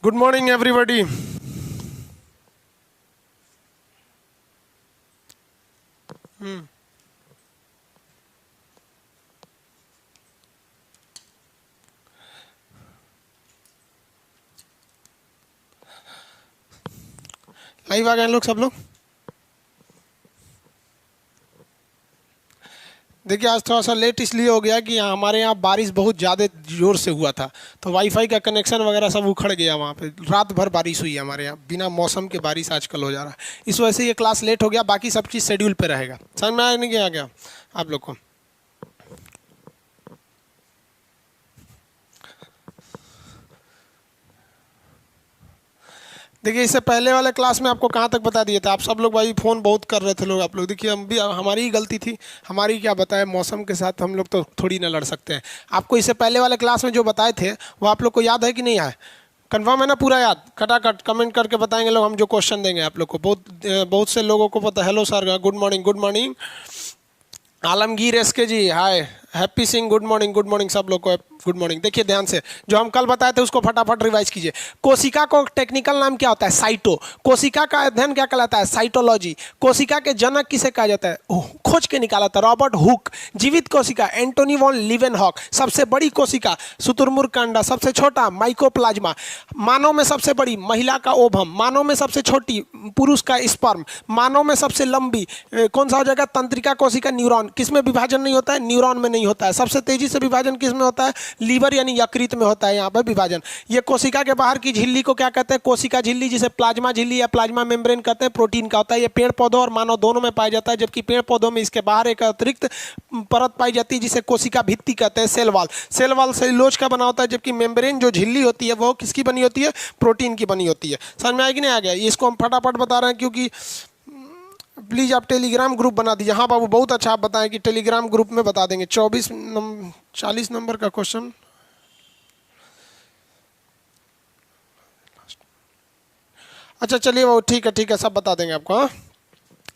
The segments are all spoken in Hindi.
Good morning everybody. लाइव आ गए लोग, सब लोग। देखिए आज थोड़ा सा लेट इसलिए हो गया कि हमारे यहाँ बारिश बहुत ज़्यादा ज़ोर से हुआ था, तो वाईफाई का कनेक्शन वगैरह सब उखड़ गया। वहाँ पे रात भर बारिश हुई है हमारे यहाँ, बिना मौसम के बारिश आजकल हो जा रहा है, इस वजह से ये क्लास लेट हो गया। बाकी सब चीज़ शेड्यूल पे रहेगा। समझ में आया नहीं कि आ गया आप लोग को? देखिए इससे पहले वाले क्लास में आपको कहाँ तक बता दिए थे। आप सब लोग भाई फ़ोन बहुत कर रहे थे लोग, आप लोग। देखिए हम भी, हमारी ही गलती थी। हमारी क्या बताए, मौसम के साथ हम लोग तो थोड़ी ना लड़ सकते हैं। आपको इससे पहले वाले क्लास में जो बताए थे वो आप लोग को याद है कि नहीं है? कन्फर्म है ना? पूरा याद? कटाकट कमेंट करके बताएंगे लोग, हम जो क्वेश्चन देंगे आप लोग को। बहुत से लोगों को पता। Hello sir, good morning. Good morning Alamgir SK ji, hi. Happy Singh, good morning. Good morning सब लोग को, गुड मॉर्निंग। देखिए ध्यान से, जो हम कल बताए थे उसको फटाफट रिवाइज कीजिए। कोशिका को टेक्निकल नाम क्या होता है? साइटो। कोशिका का अध्ययन क्या कहलाता है? साइटोलॉजी। कोशिका के जनक किसे कहा जाता है? खोज के निकाला था रॉबर्ट हुक। जीवित कोशिका एंटोनी वॉन लीवेनहॉक। सबसे बड़ी कोशिका शुतुरमुर्ग का अंडा। सबसे छोटा माइकोप्लाज्मा। मानव में सबसे बड़ी महिला का ओवम। मानव में सबसे छोटी पुरुष का स्पर्म। मानव में सबसे लंबी कौन सा हो जाएगा? तंत्रिका कोशिका, न्यूरॉन। किसमें विभाजन नहीं होता है? न्यूरॉन में नहीं होता है। सबसे तेजी से विभाजन किस में होता है? लीवर यानी यकृत में होता है यहाँ पर विभाजन। ये कोशिका के बाहर की झिल्ली को क्या कहते हैं? कोशिका झिल्ली, जिसे प्लाज्मा झिल्ली या प्लाज्मा मेम्ब्रेन कहते हैं। प्रोटीन का होता है। ये पेड़ पौधों और मानव दोनों में पाया जाता है, जबकि पेड़ पौधों में इसके बाहर एक अतिरिक्त परत पाई जाती है जिसे कोशिका भित्ति कहते हैं, cell wall. Cell wall cellulose का बना होता है, जबकि मेम्ब्रेन जो झिल्ली होती है वो किसकी बनी होती है? प्रोटीन की बनी होती है। समझ में आया कि नहीं आ गया? इसको हम फटाफट बता रहे हैं क्योंकि प्लीज़ आप टेलीग्राम ग्रुप बना दीजिए। हाँ बाबू, बहुत अच्छा आप बताएं कि टेलीग्राम ग्रुप में बता देंगे। 40 नंबर का क्वेश्चन। अच्छा चलिए वो ठीक है, सब बता देंगे आपको। हाँ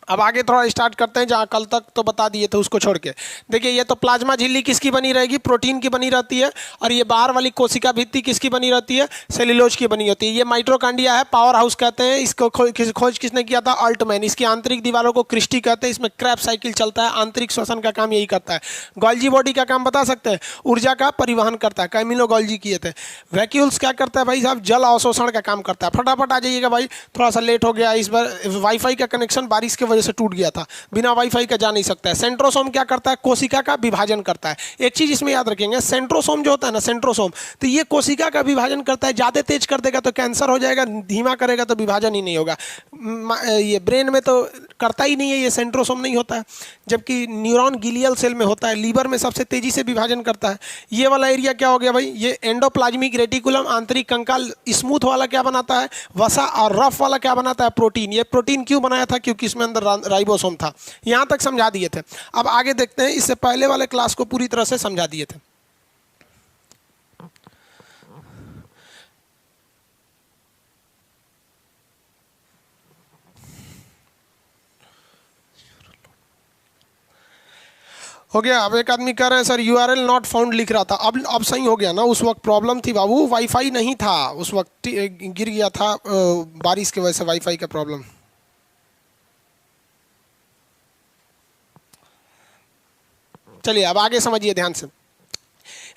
अब आगे थोड़ा स्टार्ट करते हैं, जहाँ कल तक तो बता दिए थे उसको छोड़ के। देखिए ये तो प्लाज्मा झिल्ली किसकी बनी रहेगी? प्रोटीन की बनी रहती है। और ये बाहर वाली कोशिका भित्ति किसकी बनी रहती है? सेल्यूलोज की बनी होती है। ये माइटोकॉन्ड्रिया है, पावर हाउस कहते हैं इसको। खोज किसने किया था? अल्टमैन। इसकी आंतरिक दीवारों को क्रिस्टी कहते हैं। इसमें क्रैप साइकिल चलता है। आंतरिक श्वसन का काम यही करता है। गोल्जी बॉडी का काम बता सकते हैं? ऊर्जा का परिवहन करता है। कैमिलो गोल्जी किए थे। वैक्यूल्स क्या करता है भाई साहब? जल अवशोषण का काम करता है। फटाफट आ जाइएगा भाई, थोड़ा सा लेट हो गया इस बार। वाईफाई का कनेक्शन बारिश की वजह से टूट गया था, बिना वाईफाई का जा नहीं सकता है। सेंट्रोसोम क्या करता है? कोशिका का विभाजन करता है। एक चीज इसमें याद रखेंगे, सेंट्रोसोम जो होता है ना, सेंट्रोसोम, तो ये कोशिका का विभाजन करता है। ज्यादा तेज कर देगा तो कैंसर हो जाएगा, धीमा करेगा तो विभाजन ही नहीं होगा। ये ब्रेन में तो करता ही नहीं है, ये सेंट्रोसोम नहीं होता है। जबकि न्यूरॉन गिलियल सेल में होता है। लीवर में सबसे तेजी से विभाजन करता है। ये वाला एरिया क्या हो गया भाई? ये एंडोप्लाज्मिक रेटिकुलम। आंतरिक कंकाल स्मूथ वाला क्या बनाता है? वसा। और रफ वाला क्या बनाता है? प्रोटीन। ये प्रोटीन क्यों बनाया था? क्योंकि इसमें अंदर राइबोसोम था। यहां तक समझा दिए थे। अब आगे देखते हैं, इससे पहले वाले क्लास को पूरी तरह से समझा दिए थे। हो गया? अब एक आदमी कह रहे हैं सर यूआरएल नॉट फाउंड लिख रहा था। अब सही हो गया ना? उस वक्त प्रॉब्लम थी बाबू, वाईफाई नहीं था उस वक्त, गिर गया था बारिश की वजह से, वाईफाई का प्रॉब्लम। चलिए अब आगे समझिए ध्यान से।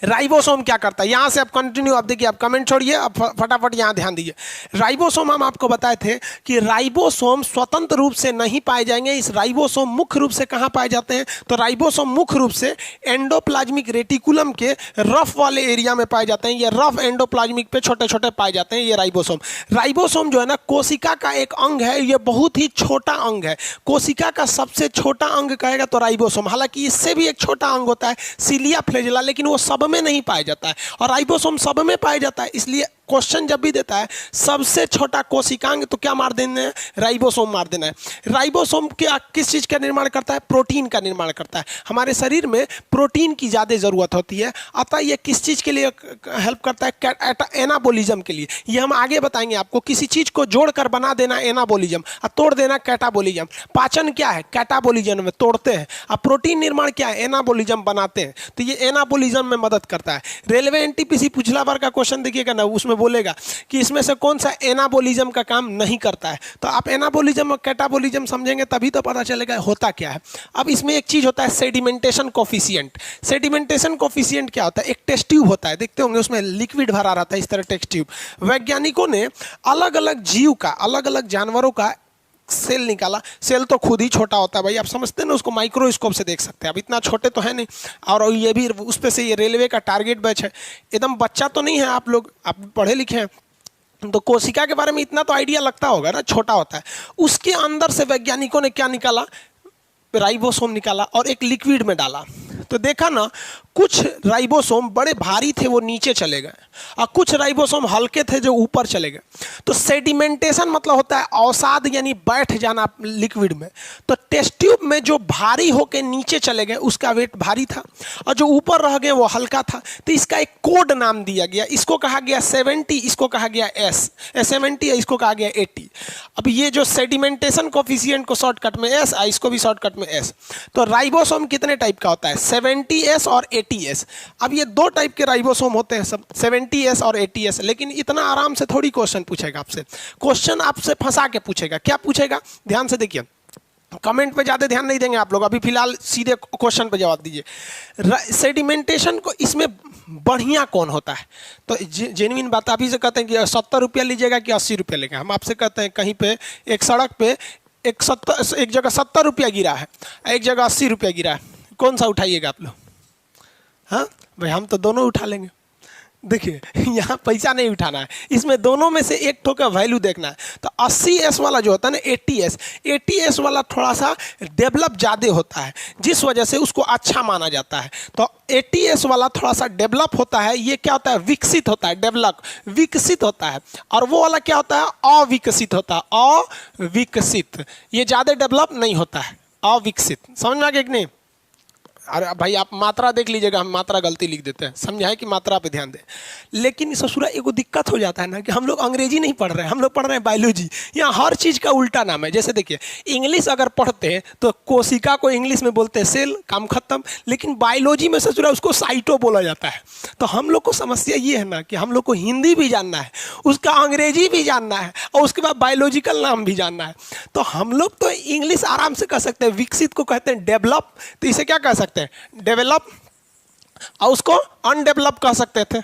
राइबोसोम क्या करता है? यहां से आप कंटिन्यू, अब देखिए, आप कमेंट छोड़िए, अब फटाफट यहां ध्यान दीजिए। राइबोसोम हम आपको बताए थे कि राइबोसोम स्वतंत्र रूप से नहीं पाए जाएंगे। इस राइबोसोम मुख्य रूप से कहां पाए जाते हैं? तो राइबोसोम मुख्य रूप से एंडोप्लाज्मिक रेटिकुलम के रफ वाले एरिया में पाए जाते हैं। ये रफ एंडोप्लाज्मिक पे छोटे छोटे पाए जाते हैं ये राइबोसोम। राइबोसोम जो है ना, कोशिका का एक अंग है। ये बहुत ही छोटा अंग है। कोशिका का सबसे छोटा अंग कहेगा तो राइबोसोम। हालांकि इससे भी एक छोटा अंग होता है सीलिया फ्लैजेला, लेकिन वो सब में नहीं पाया जाता है। और राइबोसोम सब में पाया जाता है, इसलिए क्वेश्चन जब भी देता है सबसे छोटा कोशिकांग, तो क्या मार देना है? राइबोसोम मार देना है। राइबोसोम क्या किस चीज का निर्माण करता है? प्रोटीन का निर्माण करता है। हमारे शरीर में प्रोटीन की ज्यादा जरूरत होती है, अतः ये किस चीज के लिए हेल्प करता है? एनाबोलिज्म के लिए। ये हम आगे बताएंगे आपको। किसी चीज को जोड़कर बना देना एनाबोलिज्म, और तोड़ देना कैटाबोलिज्म। पाचन क्या है? कैटाबोलिज्म में तोड़ते हैं। अब प्रोटीन निर्माण क्या है? एनाबोलिज्म बनाते हैं। तो ये एनाबोलिज्म में मदद करता है। रेलवे एनटीपीसी पिछला बार का क्वेश्चन देखिएगा ना, उसमें में बोलेगा कि इसमें से कौन सा एनाबोलिज्म का काम नहीं करता है। तो आप एनाबोलिज्म और कैटाबोलिज्म समझेंगे तभी तो पता चलेगा होता क्या है। अब इसमें एक चीज़ होता है सेडिमेंटेशन कोफिशिएंट। सेडिमेंटेशन कोफिशिएंट क्या होता है? एक टेस्ट ट्यूब होता है, देखते होंगे उसमें लिक्विड भरा रहता है इस तरह टेस्ट ट्यूब। वैज्ञानिकों ने अलग अलग जीव का, अलग अलग जानवरों का सेल निकाला। सेल तो खुद ही छोटा होता है भाई, आप समझते हैं ना, उसको माइक्रोस्कोप से देख सकते हैं। अब इतना छोटे तो है नहीं, और ये भी उस पे से ये रेलवे का टारगेट बैच है, एकदम बच्चा तो नहीं है। आप लोग आप पढ़े लिखे हैं तो कोशिका के बारे में इतना तो आइडिया लगता होगा ना, छोटा होता है। उसके अंदर से वैज्ञानिकों ने क्या निकाला? राइबोसोम निकाला और एक लिक्विड में डाला। तो देखा ना, कुछ राइबोसोम बड़े भारी थे वो नीचे चले गए, और कुछ राइबोसोम हल्के थे जो ऊपर चले गए। तो सेडिमेंटेशन मतलब होता है अवसाद, यानी बैठ जाना लिक्विड में। तो टेस्ट ट्यूब में जो भारी होके नीचे चले गए उसका वेट भारी था, और जो ऊपर रह गए वो हल्का था। तो इसका एक कोड नाम दिया गया, इसको कहा गया 70, इसको कहा गया एस 70, इसको कहा गया 80। अब ये जो सेडिमेंटेशन कोफिशिएंट को शॉर्टकट में एस, इसको भी शॉर्टकट में एस। तो राइबोसोम कितने टाइप का होता है? 70S और 80S। अब ये दो टाइप के राइबोसोम होते हैं सब, 70S और 80S। लेकिन इतना आराम से थोड़ी क्वेश्चन पूछेगा आपसे, क्वेश्चन आपसे फंसा के पूछेगा। क्या पूछेगा? ध्यान से देखिए, कमेंट पे ज़्यादा ध्यान नहीं देंगे आप लोग, अभी फिलहाल सीधे क्वेश्चन पे जवाब दीजिए। सेडिमेंटेशन को इसमें बढ़िया कौन होता है? तो जेन्युइन बात, आप ही से कहते हैं कि 70 रुपया लीजिएगा कि 80 रुपया लेगा। हम आपसे कहते हैं कहीं पे एक सड़क पे एक जगह 70 रुपया गिरा है, एक जगह 80 रुपया गिरा है, कौन सा उठाइएगा आप लोग? हाँ भाई, हम तो दोनों उठा लेंगे। देखिए, यहाँ पैसा नहीं उठाना है, इसमें दोनों में से एक ठो का वैल्यू देखना है। तो 80S वाला जो होता है ना, 80S वाला थोड़ा सा डेवलप ज़्यादा होता है, जिस वजह से उसको अच्छा माना जाता है। तो 80S वाला थोड़ा सा डेवलप होता है। ये क्या होता है? विकसित होता है, डेवलप विकसित होता है। और वो वाला क्या होता है? अविकसित होता है, अविकसित। ये ज़्यादा डेवलप नहीं होता है, अविकसित। समझ में आ गया कि नहीं? अरे भाई, आप मात्रा देख लीजिएगा, हम मात्रा गलती लिख देते हैं, समझा है कि मात्रा पे ध्यान दें। लेकिन ससुरा एगो दिक्कत हो जाता है ना कि हम लोग अंग्रेजी नहीं पढ़ रहे हैं, हम लोग पढ़ रहे हैं बायोलॉजी। यहाँ हर चीज़ का उल्टा नाम है। जैसे देखिए, इंग्लिश अगर पढ़ते हैं तो कोशिका को इंग्लिश में बोलते हैं सेल, काम खत्म। लेकिन बायोलॉजी में ससुरा उसको साइटो बोला जाता है। तो हम लोग को समस्या ये है ना कि हम लोग को हिंदी भी जानना है, उसका अंग्रेजी भी जानना है, और उसके बाद बायोलॉजिकल नाम भी जानना है। तो हम लोग तो इंग्लिश आराम से कह सकते हैं, विकसित को कहते हैं डेवलप, तो इसे क्या कह सकते हैं? डेवलप। और उसको अनडेवलप कह सकते थे,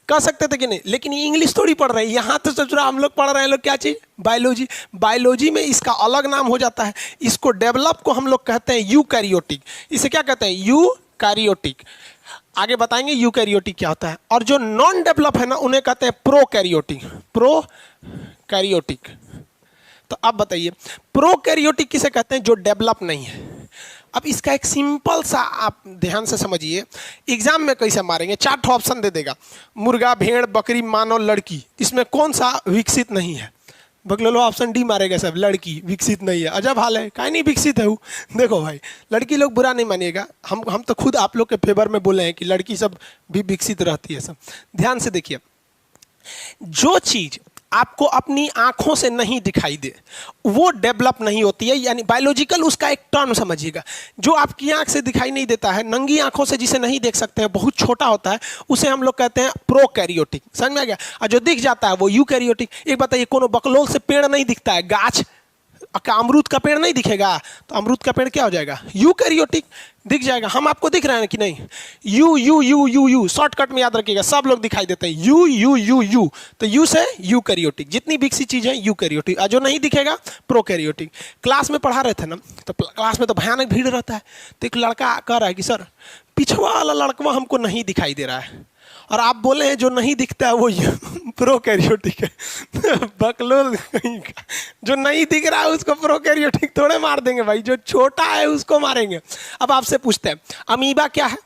कह सकते थे कि नहीं? लेकिन ये इंग्लिश थोड़ी पढ़ रहे हैं, यहाँ तो सचुरा हम लोग पढ़ रहे हैं लोग क्या चीज? बायोलॉजी। बायोलॉजी में इसका अलग नाम हो जाता है। इसको डेवलप को हम लोग कहते हैं यूकैरियोटिक। इसे क्या कहते हैं? यूकैरियोटिक। आगे बताएंगे यूकैरियोटिक क्या होता है। और जो नॉन डेवलप है ना, उन्हें कहते हैं प्रोकैरियोटिक। प्रोकैरियोटिक। तो अब बताइए, प्रोकैरियोटिक किसे कहते हैं? जो डेवलप नहीं है। अब इसका एक सिंपल सा आप ध्यान से समझिए, एग्जाम में कैसे मारेंगे। 4 ऑप्शन दे देगा, मुर्गा, भेड़, बकरी, मानव, लड़की। इसमें कौन सा विकसित नहीं है? बगलो ऑप्शन डी मारेगा सब, लड़की विकसित नहीं है। अजब हाल है, काहे नहीं विकसित है वो? देखो भाई, लड़की लोग बुरा नहीं मानिएगा, हम तो खुद आप लोग के फेवर में बोले हैं कि लड़की सब भी विकसित रहती है सब। ध्यान से देखिए, जो चीज आपको अपनी आंखों से नहीं दिखाई दे वो डेवलप नहीं होती है। यानी बायोलॉजिकल, उसका एक टर्म समझिएगा। जो आपकी आंख से दिखाई नहीं देता है, नंगी आंखों से जिसे नहीं देख सकते हैं, बहुत छोटा होता है, उसे हम लोग कहते हैं प्रोकैरियोटिक। समझ में आ गया? और जो दिख जाता है वो यूकैरियोटिक। एक बताइए, कोनो बकलोल से पेड़ नहीं दिखता है, गाछ का अमरूद का पेड़ नहीं दिखेगा, तो अमरूद का पेड़ क्या हो जाएगा? यूकैरियोटिक दिख जाएगा। हम आपको दिख रहे हैं कि नहीं? You you you you you, shortcut में याद रखिएगा, सब लोग दिखाई देते हैं यू यू यू यू। तो यू से यूकैरियोटिक, जितनी विकसित चीज है यूकैरियोटिक, और जो नहीं दिखेगा प्रोकैरियोटिक। क्लास में पढ़ा रहे थे ना, तो क्लास में तो भयानक भीड़ रहता है। तो एक लड़का कह रहा है कि सर, पिछवा वाला लड़का हमको नहीं दिखाई दे रहा है, और आप बोले हैं जो नहीं दिखता है वो प्रोकैरियोटिक है। बकलोल जो नहीं दिख रहा है उसको प्रोकैरियोटिक थोड़े मार देंगे भाई, जो छोटा है उसको मारेंगे। अब आपसे पूछते हैं, अमीबा क्या है?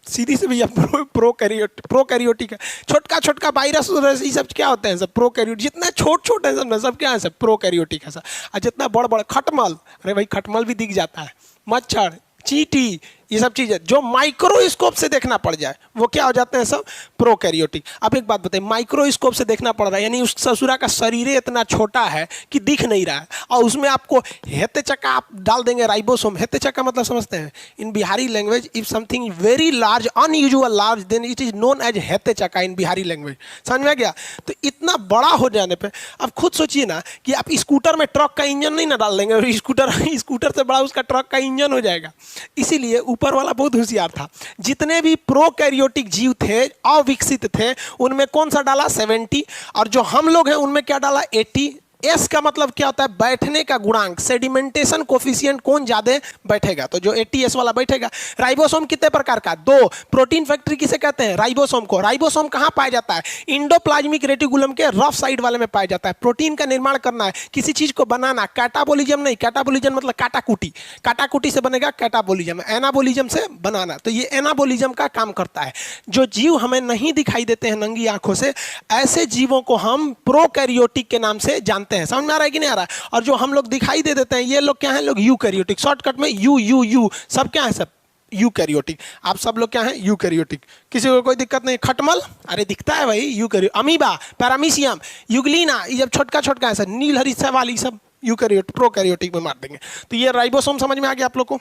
सीधी से भैया प्रोकैरियोटिक है। छोटका छोटका वायरस ये सब क्या होते हैं? सब प्रोकैरियोटिक। जितना छोट छोट है सब ना, सब क्या है? सब प्रोकैरियोटिक है सब। और जितना बड़ बड़ खटमल, अरे भाई खटमल भी दिख जाता है, मच्छर, चींटी, ये सब चीजें जो माइक्रोस्कोप से देखना पड़ जाए वो क्या हो जाते हैं, सब प्रोकैरियोटिक। अब एक बात बताइए, माइक्रोस्कोप से देखना पड़ रहा है यानी उस ससुरा का शरीर इतना छोटा है कि दिख नहीं रहा है, और उसमें आपको हेते चक्का आप डाल देंगे राइबोसोम। हेते चक्का मतलब समझते हैं in Bihari language, if something very large unusual large then it is known as हेते चक्का इन बिहारी लैंग्वेज। समझ में आ गया? तो इतना बड़ा हो जाने पे अब खुद सोचिए ना कि आप स्कूटर में ट्रक का इंजन नहीं ना डाल देंगे, और स्कूटर से बड़ा उसका ट्रक का इंजन हो जाएगा। इसीलिए ऊपर वाला बहुत होशियार था। जितने भी प्रोकैरियोटिक जीव थे, अविकसित थे, उनमें कौन सा डाला 70, और जो हम लोग हैं उनमें क्या डाला 80। एस का मतलब क्या होता है, बैठने का गुणांक, सेडिमेंटेशन कोफिशिएंट कौन ज्यादा बैठेगा, तो जो 80S वाला बैठेगा। राइबोसोम कितने प्रकार का, 2। प्रोटीन फैक्ट्री किसे कहते हैं, राइबोसोम को। राइबोसोम कहां पाया जाता है, इंडोप्लाज्मिक रेटिकुलम के रफ साइड वाले में पाया जाता है। प्रोटीन का निर्माण करना है, किसी चीज को बनाना, कैटाबोलिज्म नहीं, कैटाबोलिज्म मतलब काटाकुटी, काटाकुटी से बनेगा कैटाबोलिज्म, एनाबोलिज्म से बनाना, तो ये एनाबोलिज्म का काम करता है। जो जीव हमें नहीं दिखाई देते हैं नंगी आंखों से, ऐसे जीवों को हम प्रोकैरियोटिक के नाम से जानते हैं। समझ में आ रहा है कि नहीं आ रहा है? और जो हम लोग दिखाई दे देते हैं ये लोग क्या हैं, लोग यूकैरियोटिक, शॉर्टकट में यू यू यू, सब क्या है, सब यूकैरियोटिक। आप सब लोग क्या हैं, यूकैरियोटिक। किसी को कोई दिक्कत नहीं। खटमल, अरे दिखता है भाई, यूकैरियोटिक। अमीबा, पैरामीशियम, युगलीना, ये जब छोटका छोटका है सर, नीलहरी सवाल, ये सब यूकैरियोटिक, प्रोकैरियोटिक में मार देंगे। तो ये राइबोसोम समझ में आ गया आप लोग को।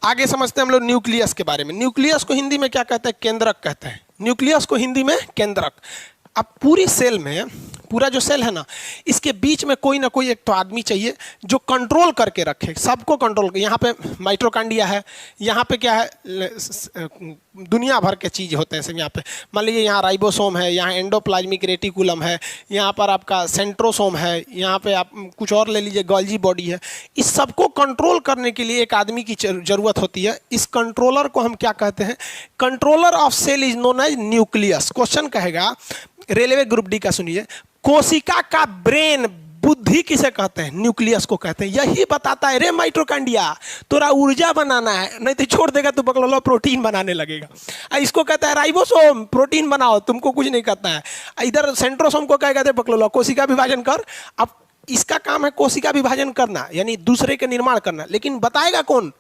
आगे समझते हैं हम लोग न्यूक्लियस के बारे में। न्यूक्लियस को हिंदी में क्या कहते हैं, केंद्रक कहते हैं। न्यूक्लियस को हिंदी में केंद्रक। अब पूरी सेल में, पूरा जो सेल है ना, इसके बीच में कोई ना कोई एक तो आदमी चाहिए जो कंट्रोल करके रखे, सबको कंट्रोल करे। यहाँ पे माइटोकॉन्ड्रिया है, यहाँ पे क्या है, दुनिया भर के चीज़ होते हैं सब। यहाँ पे मान लीजिए यहाँ राइबोसोम है, यहाँ एंडोप्लाज्मिक रेटिकुलम है, यहाँ पर आपका सेंट्रोसोम है, यहाँ पे आप कुछ और ले लीजिए, गोल्जी बॉडी है। इस सबको कंट्रोल करने के लिए एक आदमी की जरूरत होती है। इस कंट्रोलर को हम क्या कहते हैं, controller of cell is known as nucleus. Question कहेगा रेलवे ग्रुप डी का, सुनिए, कोशिका का ब्रेन, बुद्धि किसे कहते हैं, न्यूक्लियस को कहते हैं। यही बताता है, रे माइटोकॉन्ड्रिया तोरा ऊर्जा बनाना है, नहीं तो छोड़ देगा तो बकलोला प्रोटीन बनाने लगेगा। इसको कहता है राइबोसोम, प्रोटीन बनाओ, तुमको कुछ नहीं कहता है। इधर सेंट्रोसोम को क्या कहते हैं, बकलोला कोशिका विभाजन कर। अब इसका काम है कोशिका विभाजन करना, यानी दूसरे के निर्माण करना, लेकिन बताएगा कौन,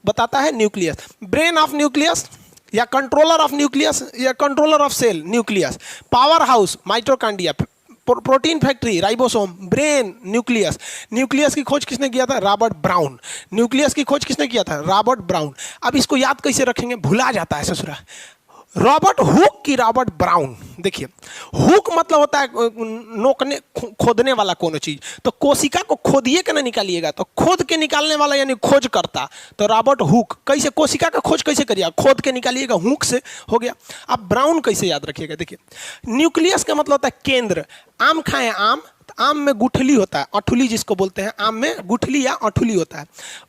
बताता है न्यूक्लियस। ब्रेन ऑफ न्यूक्लियस या कंट्रोलर ऑफ न्यूक्लियस या controller of cell nucleus. Power house mitochondria, protein factory ribosome, brain nucleus. Nucleus की खोज किसने किया था, रॉबर्ट ब्राउन। न्यूक्लियस की खोज किसने किया था, रॉबर्ट ब्राउन। अब इसको याद कैसे रखेंगे, भुला जाता है ससुरा। रॉबर्ट हुक की रॉबर्ट ब्राउन। देखिए, हुक मतलब होता है नोकने, खोदने वाला कोनो चीज। तो कोशिका को खोदिए के ना निकालिएगा, तो खोद के निकालने वाला यानी खोज करता, तो रॉबर्ट हुक। कैसे कोशिका का खोज कैसे करिएगा, खोद के निकालिएगा, हुक से हो गया। अब ब्राउन कैसे याद रखिएगा, देखिए, न्यूक्लियस का मतलब होता है केंद्र। आम खाएं, आम, आम में गुठली होता है, अठुली जिसको बोलते हैं, आम में गुठली या अठुली होता है।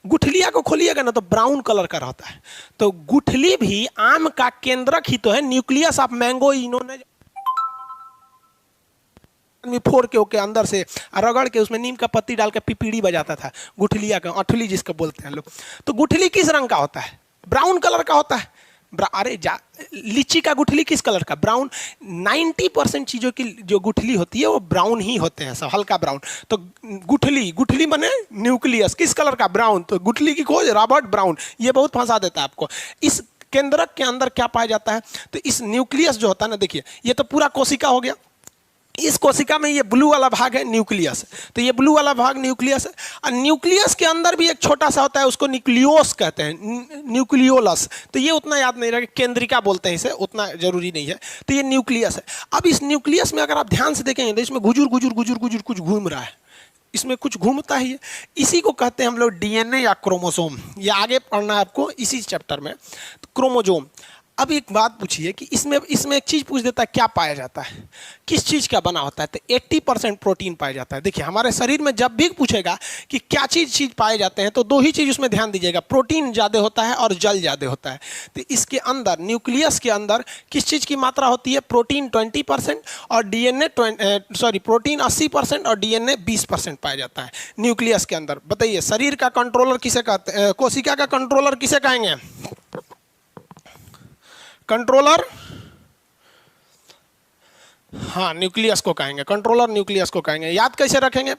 गुठलिया को खोलिएगा ना तो ब्राउन कलर का रहता है। तो गुठली भी आम का केंद्रक ही तो है। न्यूक्लियस ऑफ मैंगो इन्होंने फोड़ के ओके अंदर से रगड़ के उसमें नीम का पत्ती डाल के पिपीड़ी बजाता था, गुठलिया का, अठुली जिसको बोलते हैं लोग। तो गुठली किस रंग का होता है, ब्राउन कलर का होता है। अरे लीची का गुठली किस कलर का, ब्राउन। 90% चीज़ों की जो गुठली होती है वो ब्राउन ही होते हैं, सब हल्का ब्राउन। तो गुठली, गुठली बने न्यूक्लियस किस कलर का, ब्राउन। तो गुठली की खोज रॉबर्ट ब्राउन। ये बहुत फंसा देता है आपको। इस केंद्रक के अंदर क्या पाया जाता है, तो इस न्यूक्लियस जो होता है ना, देखिए ये तो पूरा कोशिका हो गया। इस कोशिका में ये ब्लू वाला भाग है न्यूक्लियस, तो ये ब्लू वाला भाग न्यूक्लियस है। और न्यूक्लियस के अंदर भी एक छोटा सा होता है, उसको न्यूक्लियोस कहते हैं, न्यूक्लियोलस। तो ये उतना याद नहीं रहेगा, केंद्रिका बोलते हैं इसे, उतना जरूरी नहीं है। तो ये न्यूक्लियस है। अब इस न्यूक्लियस में अगर आप ध्यान से देखेंगे तो इसमें गुजुर गुजुर गुजुर गुजुर कुछ घूम रहा है, इसमें कुछ घूमता ही है। इसी को कहते हैं हम लोग डीएनए या क्रोमोसोम। ये आगे पढ़ना है आपको इसी चैप्टर में, तो क्रोमोसोम। अब एक बात पूछिए कि इसमें एक चीज़ पूछ देता है, क्या पाया जाता है, किस चीज़ का बना होता है, तो 80% प्रोटीन पाया जाता है। देखिए, हमारे शरीर में जब भी पूछेगा कि क्या चीज़ पाए जाते हैं, तो दो ही चीज़ उसमें ध्यान दीजिएगा, प्रोटीन ज़्यादा होता है और जल ज़्यादा होता है। तो इसके अंदर, न्यूक्लियस के अंदर किस चीज़ की मात्रा होती है, प्रोटीन 20% और डीएनए प्रोटीन 80% और डीएनए 20% पाया जाता है न्यूक्लियस के अंदर। बताइए, शरीर का कंट्रोलर किसे कहते हैं, कोशिका का कंट्रोलर किसे कहेंगे, कंट्रोलर, हाँ न्यूक्लियस को कहेंगे, कंट्रोलर न्यूक्लियस को कहेंगे। याद कैसे रखेंगे,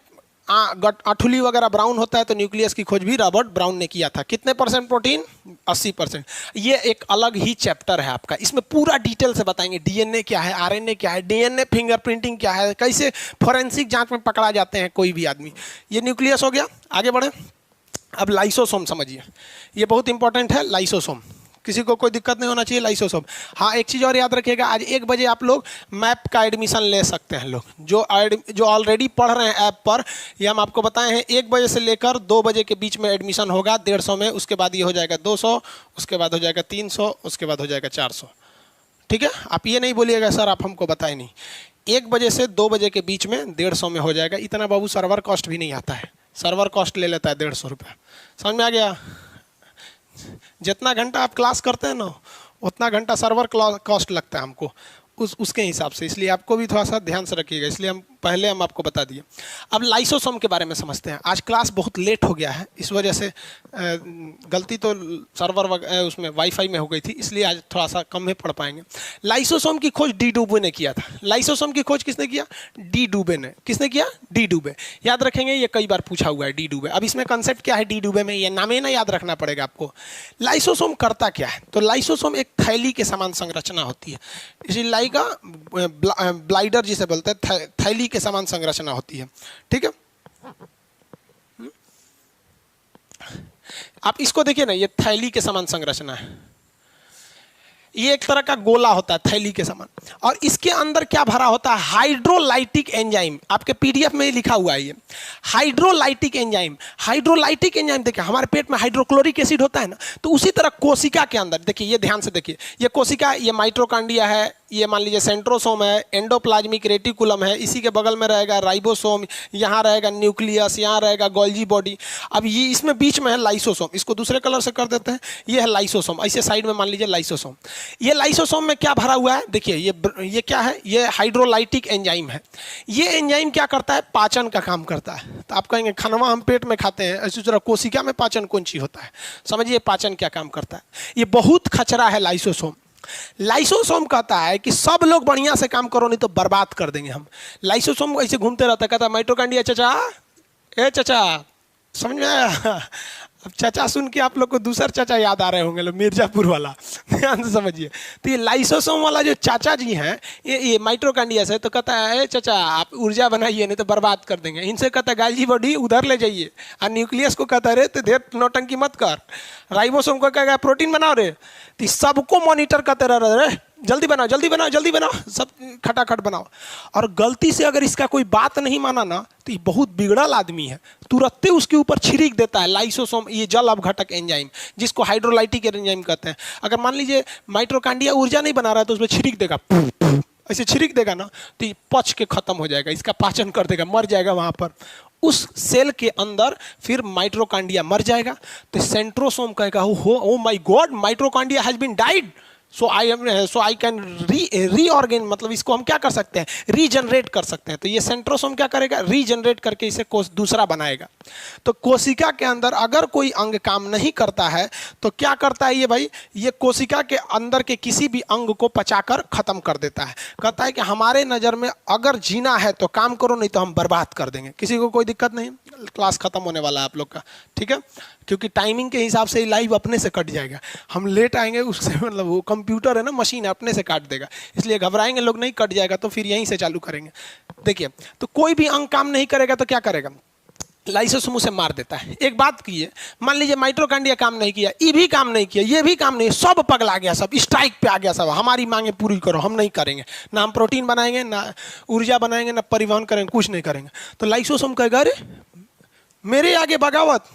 आठुली वगैरह ब्राउन होता है तो न्यूक्लियस की खोज भी रॉबर्ट ब्राउन ने किया था। कितने परसेंट प्रोटीन? 80%। ये एक अलग ही चैप्टर है आपका, इसमें पूरा डिटेल से बताएंगे डीएनए क्या है, आरएनए क्या है, डीएनए फिंगरप्रिंटिंग क्या है, कैसे फोरेंसिक जांच में पकड़ा जाते हैं कोई भी आदमी। ये न्यूक्लियस हो गया। आगे बढ़े, अब लाइसोसोम समझिए, ये बहुत इंपॉर्टेंट है लाइसोसोम। किसी को कोई दिक्कत नहीं होना चाहिए लाइसोसोम। हाँ, एक चीज़ और याद रखिएगा, आज 1 बजे आप लोग मैप का एडमिशन ले सकते हैं। लोग जो ऑलरेडी पढ़ रहे हैं ऐप पर, ये हम आपको बताए हैं 1 बजे से लेकर 2 बजे के बीच में एडमिशन होगा 150 में, उसके बाद ये हो जाएगा 200, उसके बाद हो जाएगा 300, उसके बाद हो जाएगा 400। ठीक है, आप ये नहीं बोलिएगा सर आप हमको बताए नहीं। 1 बजे से 2 बजे के बीच में 150 में हो जाएगा। इतना बाबू सर्वर कॉस्ट भी नहीं आता है, सर्वर कॉस्ट ले लेता है 150 रुपये। समझ में आ गया? जितना घंटा आप क्लास करते हैं ना, उतना घंटा सर्वर कॉस्ट लगता है हमको, उसके हिसाब से। इसलिए आपको भी थोड़ा सा ध्यान से रखिएगा, इसलिए हम आपको बता दिए। अब लाइसोसोम के बारे में समझते हैं। आज क्लास बहुत लेट हो गया है, इस वजह से गलती तो सर्वर उसमें वाईफाई में हो गई थी, इसलिए आज थोड़ा सा कम ही पढ़ पाएंगे। लाइसोसोम की खोज डी डूबे ने किया था। लाइसोसोम की खोज किसने किया? डी डूबे ने। किसने किया? डी डूबे। याद रखेंगे, ये कई बार पूछा हुआ है डी डूबे। अब इसमें कंसेप्ट क्या है डी डूबे में, ये नाम ही ना याद रखना पड़ेगा आपको। लाइसोसोम करता क्या है? तो लाइसोसोम एक थैली के समान संरचना होती है, इसी लाई का ब्लाइडर जिसे बोलते हैं, थैली के समान संरचना होती है। ठीक है, आप इसको देखिए ना, ये थैली के समान संरचना है। ये एक तरह का गोला होता है थैली के समान, और इसके अंदर क्या भरा होता है? Hydrolytic enzyme. आपके पीडीएफ में लिखा हुआ है ये हाइड्रोलाइटिक एंजाइम। हाइड्रोलाइटिक एंजाइम देखिए, हमारे पेट में हाइड्रोक्लोरिक एसिड होता है ना, तो उसी तरह कोशिका के अंदर देखिए, ये ध्यान से देखिए, ये कोशिका, ये माइटोकॉन्ड्रिया है, ये मान लीजिए सेंट्रोसोम है, एंडोप्लाज्मिक रेटिकुलम है, इसी के बगल में रहेगा राइबोसोम, यहाँ रहेगा न्यूक्लियस, यहाँ रहेगा गोल्जी बॉडी। अब ये इसमें बीच में है लाइसोसोम, इसको दूसरे कलर से कर देते हैं, ये है लाइसोसोम। ऐसे साइड में मान लीजिए लाइसोसोम। ये लाइसोसोम में क्या भरा हुआ है? देखिए, ये क्या है? ये हाइड्रोलाइटिक एंजाइम है। ये एंजाइम क्या करता है? पाचन का काम करता है। तो आप कहेंगे खानवा हम पेट में खाते हैं, इसी तरह कोशिका में पाचन कौन सी होता है? समझिए पाचन क्या काम करता है। ये बहुत खचरा है लाइसोसोम। लाइसोसोम कहता है कि सब लोग बढ़िया से काम करो, नहीं तो बर्बाद कर देंगे हम। लाइसोसोम ऐसे घूमते रहता है, कहता है माइटोकॉन्ड्रिया चाचा, ए चाचा, समझ में आया? अब चाचा सुन के आप लोग को दूसरा चाचा याद आ रहे होंगे, लो मिर्जापुर वाला, ध्यान से समझिए। तो ये लाइसोसोम वाला जो चाचा जी हैं, ये माइटोकॉन्ड्रिया से, तो कहता है चाचा आप ऊर्जा बनाइए, नहीं तो बर्बाद कर देंगे। इनसे कहता है गाजी बॉडी उधर ले जाइए, और न्यूक्लियस को कहता है रे तो देर नौटंकी मत कर। राइबोसोम को कहेगा प्रोटीन बनाओ रे, तो सबको मॉनिटर करते रह रहे, जल्दी बनाओ जल्दी बनाओ जल्दी बनाओ, सब खटाखट बनाओ। और गलती से अगर इसका कोई बात नहीं माना ना, तो ये बहुत बिगड़ल आदमी है, तुरंत उसके ऊपर छिड़क देता है लाइसोसोम, ये जल अपघटक एंजाइम, जिसको हाइड्रोलाइटिक एंजाइम कहते हैं। अगर मान लीजिए माइटोकॉन्ड्रिया ऊर्जा नहीं बना रहा है, तो उसमें छिड़क देगा, ऐसे छिड़क देगा ना, तो ये पच के खत्म हो जाएगा, इसका पाचन कर देगा, मर जाएगा वहां पर उस सेल के अंदर। फिर माइटोकॉन्ड्रिया मर जाएगा, तो सेंट्रोसोम कहेगा oh my God, mitochondria has been died, so I can reorganise, मतलब इसको हम क्या कर सकते हैं? रीजनरेट कर सकते हैं। तो ये सेंट्रोसोम क्या करेगा? रीजनरेट करके इसे दूसरा बनाएगा। तो कोशिका के अंदर अगर कोई अंग काम नहीं करता है, तो क्या करता है ये भाई? ये कोशिका के अंदर के किसी भी अंग को पचाकर खत्म कर देता है। कहता है कि हमारे नज़र में अगर जीना है तो काम करो, नहीं तो हम बर्बाद कर देंगे। किसी को कोई दिक्कत नहीं? क्लास खत्म होने वाला है आप लोग का, ठीक है? क्योंकि टाइमिंग के हिसाब से लाइव अपने से कट जाएगा, हम लेट आएंगे उससे, मतलब वो कंप्यूटर है ना, मशीन है, अपने से काट देगा, इसलिए घबराएंगे लोग नहीं, कट जाएगा तो फिर यहीं से चालू करेंगे। देखिए, तो कोई भी अंग काम नहीं करेगा तो क्या करेगा? लाइसोसोम उसे मार देता है। एक बात कीजिए, मान लीजिए माइटोकॉन्ड्रिया काम नहीं किया, ये भी काम नहीं किया, ये भी काम नहीं, सब पगला गया, सब स्ट्राइक पे आ गया, सब हमारी मांगे पूरी करो, हम नहीं करेंगे, ना हम प्रोटीन बनाएंगे, ना ऊर्जा बनाएंगे, ना परिवहन करेंगे, कुछ नहीं करेंगे। तो लाइसोसोम कहेगा अरे मेरे आगे बगावत,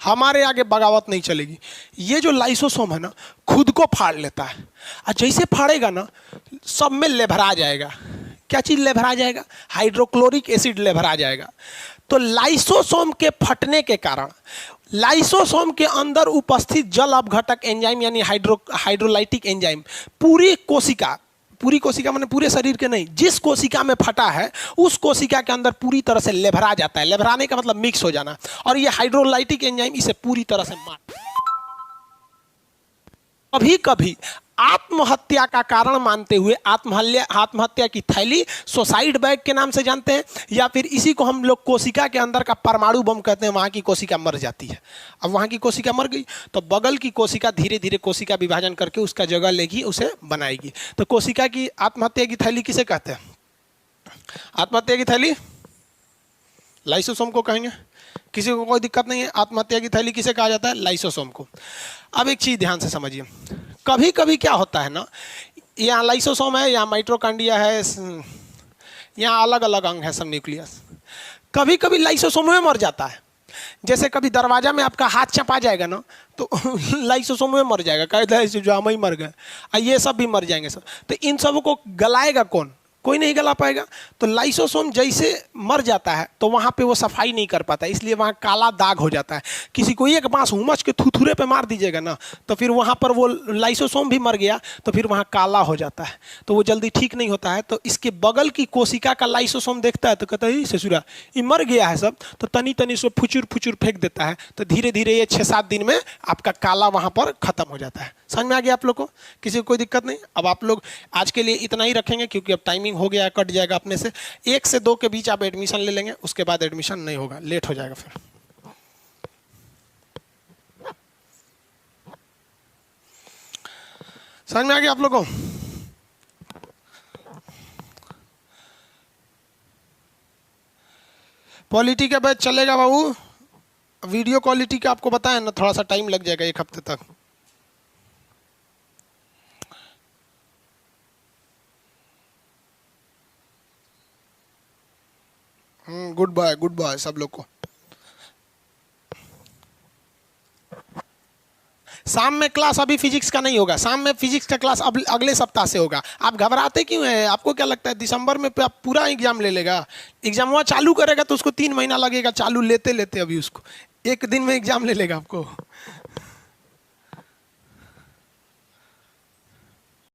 हमारे आगे बगावत नहीं चलेगी। ये जो लाइसोसोम है ना, खुद को फाड़ लेता है, और जैसे फाड़ेगा ना, सब में लेभरा जाएगा। क्या चीज़ लेभरा जाएगा? हाइड्रोक्लोरिक एसिड लेभरा जाएगा। तो लाइसोसोम के फटने के कारण लाइसोसोम के अंदर उपस्थित जल अपघटक एंजाइम यानी हाइड्रोलाइटिक एंजाइम पूरी कोशिका माने पूरे शरीर के नहीं, जिस कोशिका में फटा है उस कोशिका के अंदर पूरी तरह से लेभरा जाता है। लेभराने का मतलब मिक्स हो जाना, और ये हाइड्रोलाइटिक एंजाइम इसे पूरी तरह से मार। कभी कभी आत्महत्या का कारण मानते हुए आत्महत्या की थैली सुसाइड बैग के नाम से जानते हैं, या फिर इसी को हम लोग कोशिका के अंदर का परमाणु बम कहते हैं। वहाँ की कोशिका मर जाती है। अब वहाँ की कोशिका मर गई तो बगल की कोशिका धीरे धीरे कोशिका विभाजन करके उसका जगह लेगी, उसे बनाएगी। तो कोशिका की आत्महत्या की थैली किसे कहते हैं? आत्महत्या की थैली लाइसोसोम को कहेंगे। किसी को कोई दिक्कत नहीं है। आत्महत्या की थैली किसे कहा जाता है? लाइसोसोम को। अब एक चीज ध्यान से समझिए, कभी कभी क्या होता है ना, यहाँ लाइसोसोम है, यहाँ माइटोकॉन्ड्रिया है, यहाँ अलग अलग अंग है, सब न्यूक्लियस। कभी कभी लाइसोसोम में मर जाता है। जैसे कभी दरवाजा में आपका हाथ चपा जाएगा ना तो लाइसोसोम में मर जाएगा, कहते जो हम ही मर गए, ये सब भी मर जाएंगे सब। तो इन सब को गलाएगा कौन? कोई नहीं गला पाएगा। तो लाइसोसोम जैसे मर जाता है तो वहाँ पे वो सफाई नहीं कर पाता, इसलिए वहाँ काला दाग हो जाता है। किसी को एक बांस उमच के थुथुरे पे मार दीजिएगा ना तो फिर वहाँ पर वो लाइसोसोम भी मर गया तो फिर वहाँ काला हो जाता है, तो वो जल्दी ठीक नहीं होता है। तो इसके बगल की कोशिका का लाइसोसोम देखता है तो कहता है ससुरा ये मर गया है सब, तो तनी तनी से फुचुर फुचुर फेंक देता है। तो धीरे धीरे ये 6-7 दिन में आपका काला वहाँ पर खत्म हो जाता है। समझ में आ गया आप लोग को? किसी को कोई दिक्कत नहीं? अब आप लोग आज के लिए इतना ही रखेंगे क्योंकि अब टाइमिंग हो गया, कट जाएगा अपने से। 1 से 2 के बीच आप एडमिशन ले लेंगे, उसके बाद एडमिशन नहीं होगा, लेट हो जाएगा फिर। समझ में आ गया आप लोगों को? पॉलिटी का बैच चलेगा बाबू। वीडियो क्वालिटी का आपको बताया ना, थोड़ा सा टाइम लग जाएगा 1 हफ्ते तक। गुड बाय सब लोग को। शाम में क्लास अभी फिजिक्स का नहीं होगा, शाम में फिजिक्स का क्लास अब अगले सप्ताह से होगा। आप घबराते क्यों हैं? आपको क्या लगता है दिसंबर में आप पूरा एग्जाम ले लेगा? एग्जाम वहाँ चालू करेगा तो उसको 3 महीना लगेगा चालू लेते लेते, अभी उसको 1 दिन में एग्जाम ले लेगा आपको।